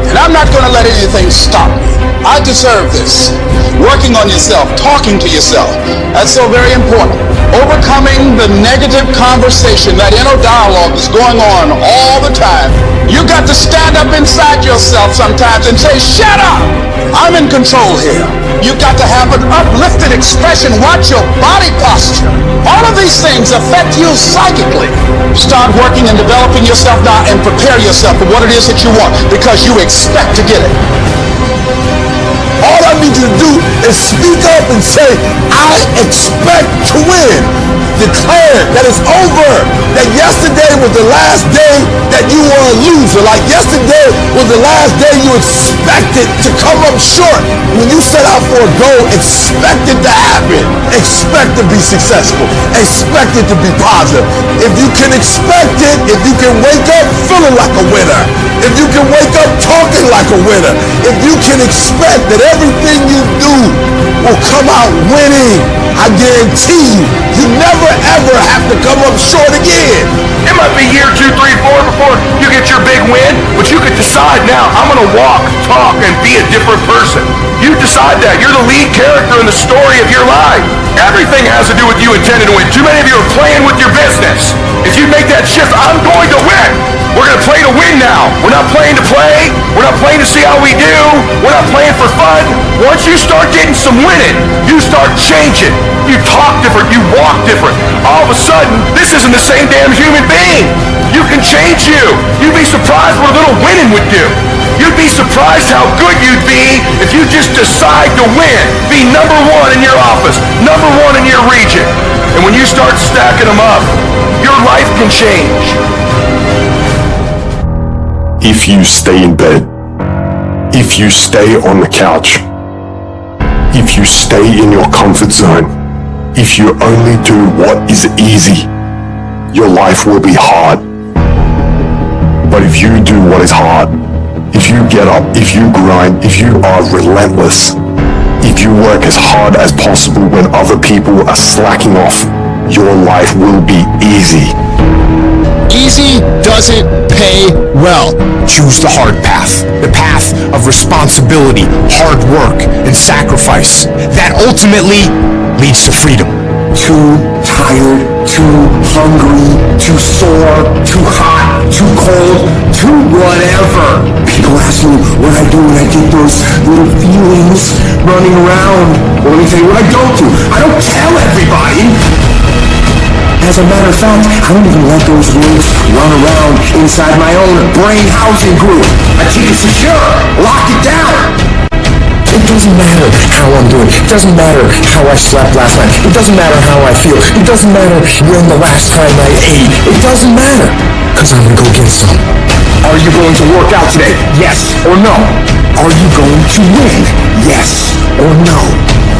And I'm not going to let anything stop me. I deserve this. Working on yourself, talking to yourself. That's so very important. Overcoming the negative conversation, that inner dialogue is going on all the time. You got to stand up inside yourself sometimes and say, shut up! I'm in control here. You've got to have an uplifted expression. Watch your body posture. All of these things affect you psychically. Start working and developing yourself now and prepare yourself for what it is that you want, because you expect to get it.
All I need you to do is speak up and say, I expect to win. Declare that it's over. That yesterday was the last day that you were a loser. Like yesterday was the last day you expected to come up short. When you set out for a goal, expect it to happen. Expect to be successful. Expect it to be positive. If you can expect it, if you can wake up feeling like a winner, if you can wake up talking like a winner, if you can expect that everything you do will come out winning, I guarantee you, you never ever have to come up short again.
It might be year 2, 3, 4 before you get your big win, but you could decide now, I'm going to walk, talk, and be a different person. You decide that. You're the lead character in the story of your life. Everything has to do with you intending to win. Too many of you are playing with your business. If you make that shift, I'm going to win.
We're going to play to win now. We're not playing to play. We're not playing to see how we do. We're not playing for fun. Once you start getting some winning, you start changing. You talk different. You walk different. All of a sudden, this isn't the same damn human being. You can change you. You'd be surprised what a little winning would do. You'd be surprised how good you'd be if you just decide to win. Be number one in your office, number one in your region. And when you start stacking them up, your life can change.
If you stay in bed, if you stay on the couch, if you stay in your comfort zone, if you only do what is easy, your life will be hard. But if you do what is hard, if you get up, if you grind, if you are relentless, if you work as hard as possible when other people are slacking off, your life will be easy.
Easy doesn't pay well. Choose the hard path. The path of responsibility, hard work, and sacrifice. That ultimately leads to freedom.
Too tired, too hungry, too sore, too hot, too cold, too whatever. People ask me what I do when I get those little feelings running around. Well, let me tell you what I don't do. I don't tell everybody. As a matter of fact, I don't even let those words run around inside my own brain housing group. I keep it secure, lock it down. It doesn't matter how I'm doing. It doesn't matter how I slept last night. It doesn't matter how I feel. It doesn't matter when the last time I ate. It doesn't matter, because I'm going to go get some. Are you going to work out today? Yes or no? Are you going to win? Yes or no?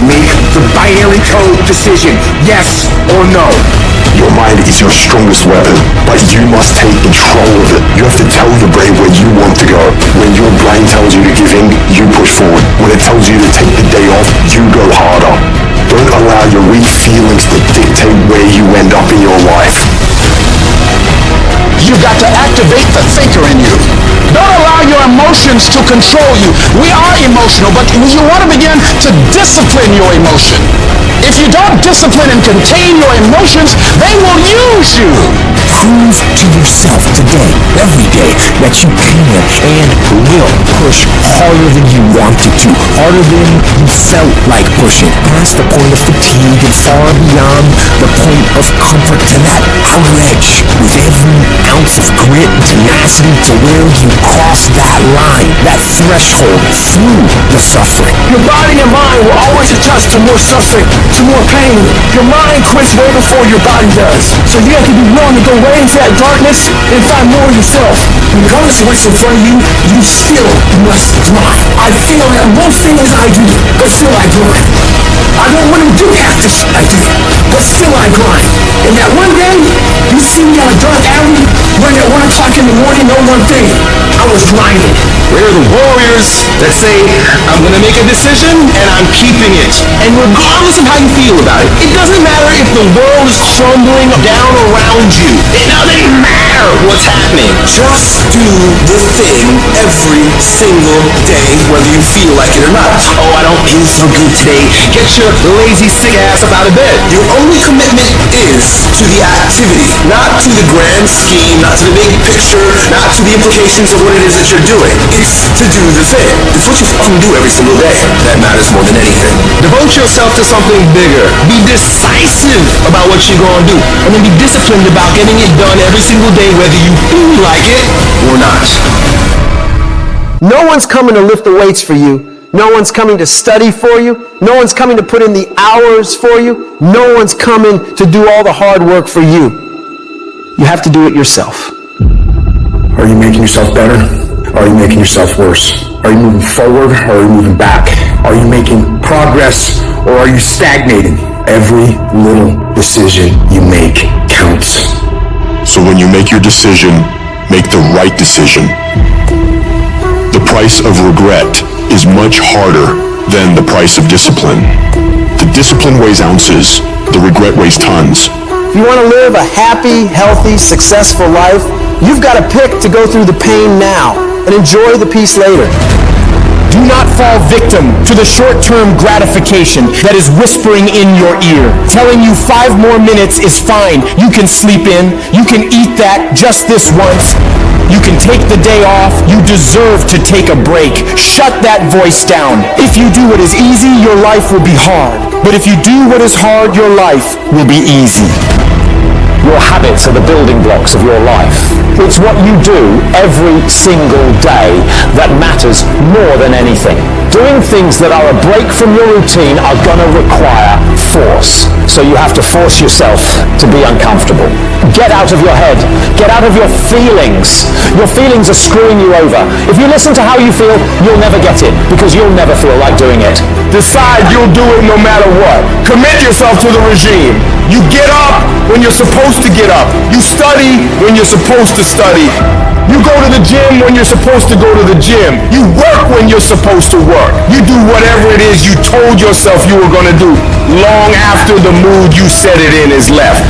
Make the binary code decision. Yes or no?
Your mind is your strongest weapon, but you must take control of it. You have to tell your brain where you want to go. When your brain tells you to give in, you push forward. When it tells you to take the day off, you go harder. Don't allow your weak feelings to dictate where you end up in your life.
You've got to activate the thinker in you. Don't allow your emotions to control you. We are emotional, but you want to begin to discipline your emotion. If you don't discipline and contain your emotions, they will use you.
Prove to yourself today, every day, that you can and will push harder than you wanted to, harder than you felt like pushing, past the point of fatigue and far beyond the point of comfort to that outer edge, with every ounce of grit and tenacity to where you cross that line, that threshold through the suffering.
Your body and mind will always adjust to more suffering, to more pain. Your mind quits way before your body does. So you have to be willing to go way into that darkness and find more of yourself. Regardless of what's in front of you, you still must grind. I feel that most things I do, but still I grind. I don't want to do half the shit I do, but still I grind. And that one day, you see me on a dark alley, running at 1 o'clock in the morning, know one thing, I was grinding.
We're the warriors that say, I'm going to make a decision and I'm keeping it. And regardless of how you feel about it, it doesn't matter if the world is crumbling down around you. It doesn't matter what's happening.
Just do the thing every single day, whether you feel like it or not.
Oh, I don't feel so good today. Get your lazy, sick ass up out of bed.
Your only commitment is to the activity, not to the grand scheme, not to the big picture, not to the implications of what it is that you're doing. It's to do the thing. It's what you fucking do every single day that matters more than anything.
Devote yourself to something bigger. Be decisive about what you're going to do. And then be disciplined about getting it done every single day, whether you feel like it or not.
No one's coming to lift the weights for you. No one's coming to study for you. No one's coming to put in the hours for you. No one's coming to do all the hard work for you. You have to do it yourself.
Are you making yourself better? Are you making yourself worse? Are you moving forward or are you moving back? Are you making progress or are you stagnating? Every little decision you make counts.
So when you make your decision, make the right decision. The price of regret is much harder than the price of discipline. The discipline weighs ounces, the regret weighs tons.
If you want to live a happy, healthy, successful life, you've got to pick to go through the pain now and enjoy the peace later.
Do not fall victim to the short-term gratification that is whispering in your ear, telling you 5 more minutes is fine. You can sleep in. You can eat that just this once. You can take the day off. You deserve to take a break. Shut that voice down. If you do what is easy, your life will be hard. But if you do what is hard, your life will be easy.
Your habits are the building blocks of your life. It's what you do every single day that matters more than anything. Doing things that are a break from your routine are going to require force. So you have to force yourself to be uncomfortable. Get out of your head. Get out of your feelings. Your feelings are screwing you over. If you listen to how you feel, you'll never get it because you'll never feel like doing it.
Decide you'll do it no matter what. Commit yourself to the regime. You get up when you're supposed to get up. You study when you're supposed to study. You go to the gym when you're supposed to go to the gym. You work when you're supposed to work. You do whatever it is you told yourself you were going to do long after the mood you set it in is left.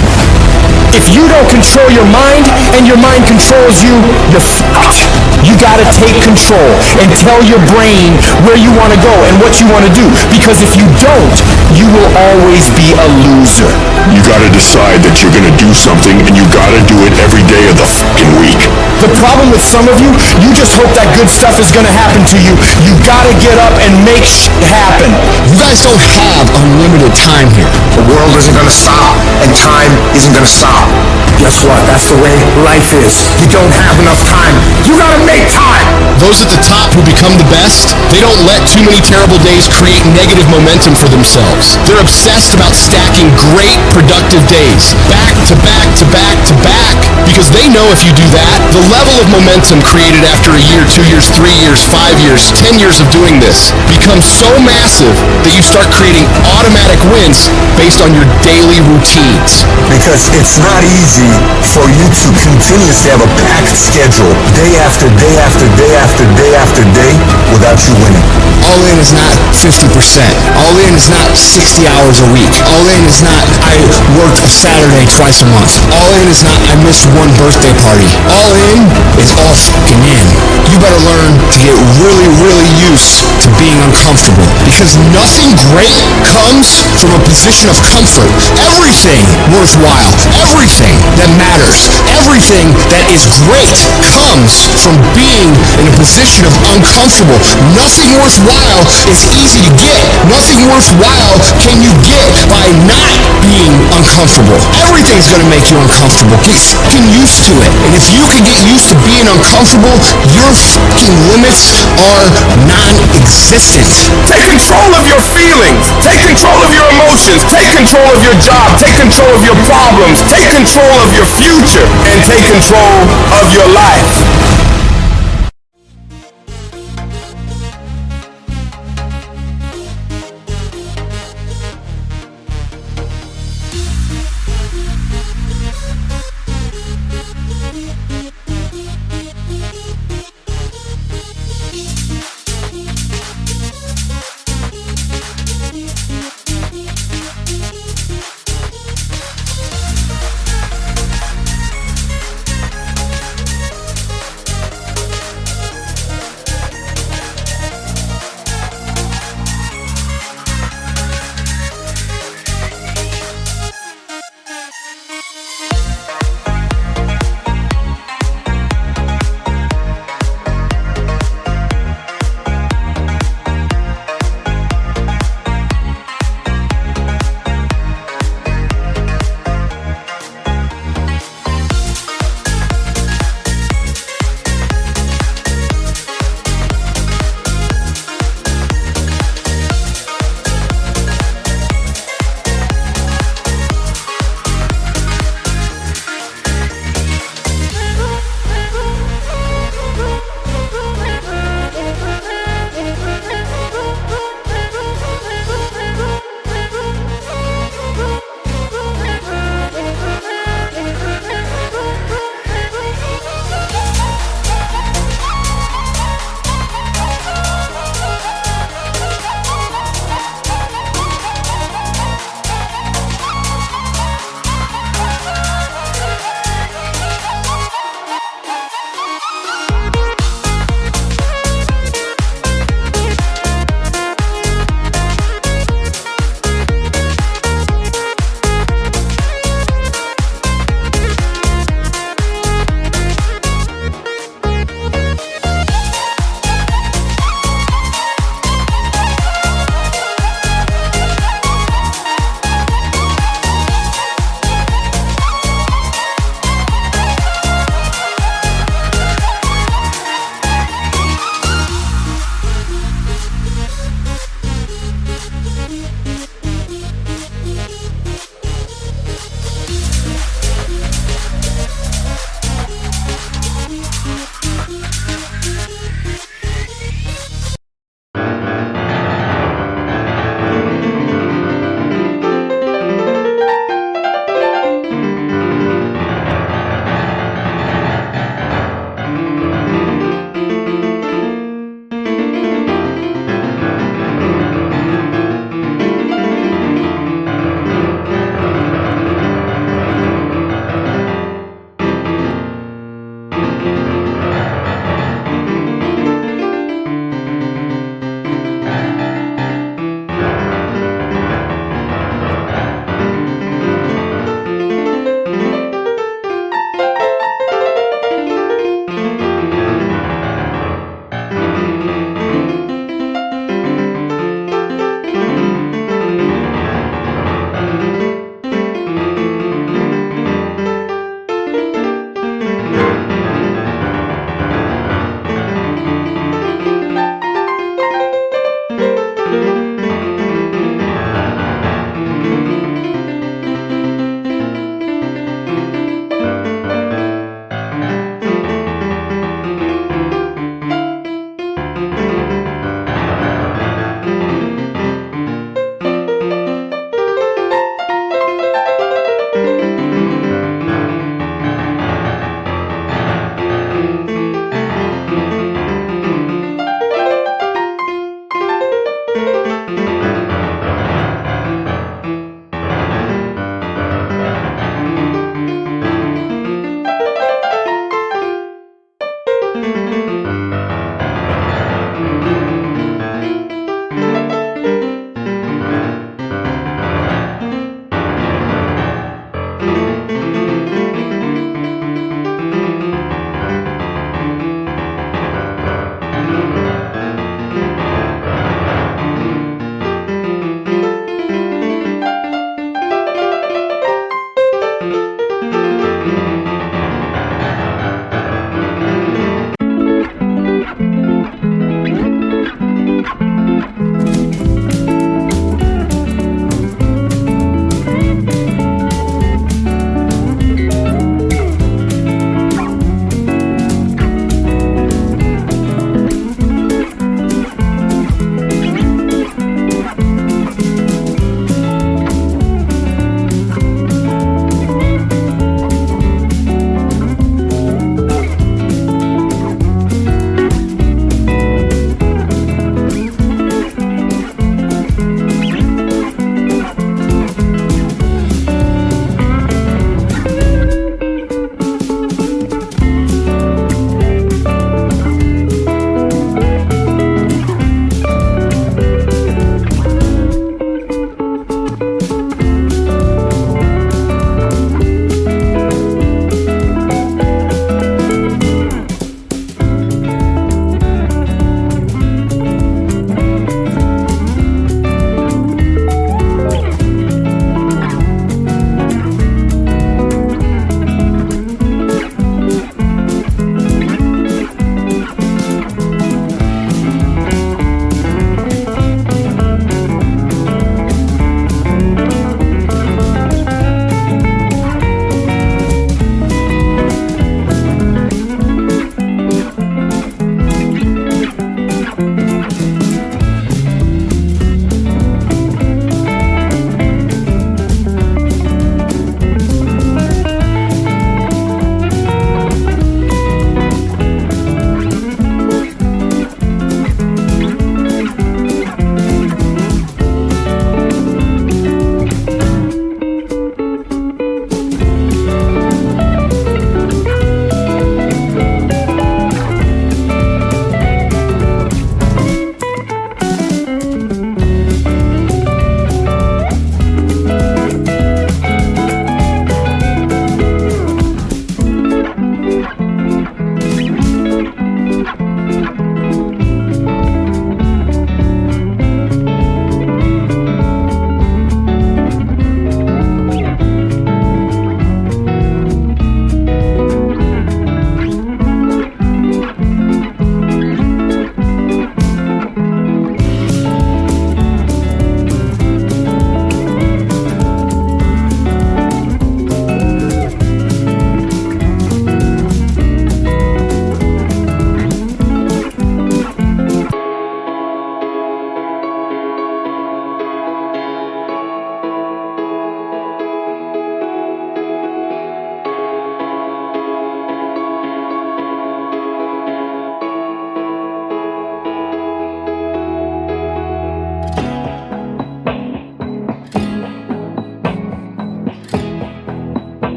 If you don't control your mind and your mind controls you, you're fucked. You gotta take control and tell your brain where you want to go and what you want to do. Because if you don't, you will always be a loser.
You gotta decide that you're gonna do something and you gotta do it every day of the fucking week.
The problem with some of you, you just hope that good stuff is gonna happen to you. You gotta get up and make shit happen.
You guys don't have unlimited time here.
The world isn't gonna stop, and time isn't gonna stop.
Guess what? That's the way life is. You don't have enough time. You gotta make time.
Those at the top who become the best, they don't let too many terrible days create negative momentum for themselves. They're obsessed about stacking great, productive days, back to back to back to back, because they know if you do that, the level of momentum created after a year, 2 years, 3 years, 5 years, 10 years of doing this becomes so massive that you start creating automatic wins based on your daily routines.
Because it's not easy for you to continuously have a packed schedule day after day after day after day after day without you winning.
All in is not 50%. All in is not 60 hours a week. All in is not I worked a Saturday twice a month. All in is not I missed one birthday party. All in is all fucking in. You better learn to get really, really used to being uncomfortable, because nothing great comes from a position of comfort. Everything worthwhile, everything that matters, everything that is great comes from being in a position of uncomfortable. Nothing worthwhile is easy to get. Nothing worthwhile can you get by not being uncomfortable. Everything's gonna make you uncomfortable. Get fucking used to it. And if you can get used to being uncomfortable, your fucking limits are non-existent.
Take control of your feelings. Take control of your emotions. Take control of your job. Take control of your problems. Take control of your future. And take control of your life.